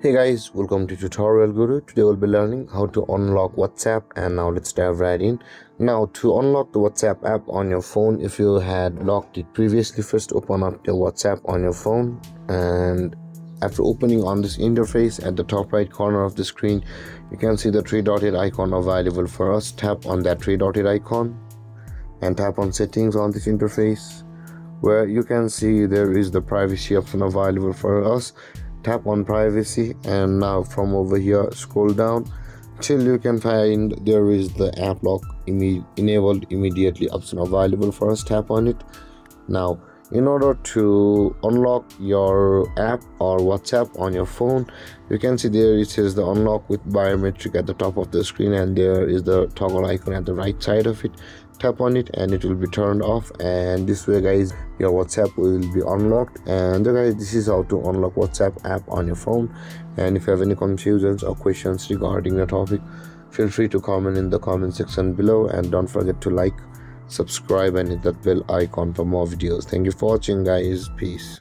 Hey guys, welcome to Tutorial Guru. Today we'll be learning how to unlock WhatsApp, and now let's dive right in. Now to unlock the WhatsApp app on your phone, if you had locked it previously, first open up your WhatsApp on your phone, and after opening on this interface, at the top right corner of the screen you can see the three dotted icon available for us. Tap on that three dotted icon and tap on settings on this interface, where you can see there is the privacy option available for us. Tap on privacy, and now from over here scroll down till you can find there is the app lock enabled immediately option available for us. Tap on it. Now in order to unlock your app or WhatsApp on your phone, you can see there it says the unlock with biometric at the top of the screen, and there is the toggle icon at the right side of it. Tap on it and it will be turned off, and this way guys your WhatsApp will be unlocked. And guys, this is how to unlock WhatsApp app on your phone. And if you have any confusions or questions regarding the topic, feel free to comment in the comment section below, and don't forget to like, subscribe and hit that bell icon for more videos. Thank you for watching guys. Peace.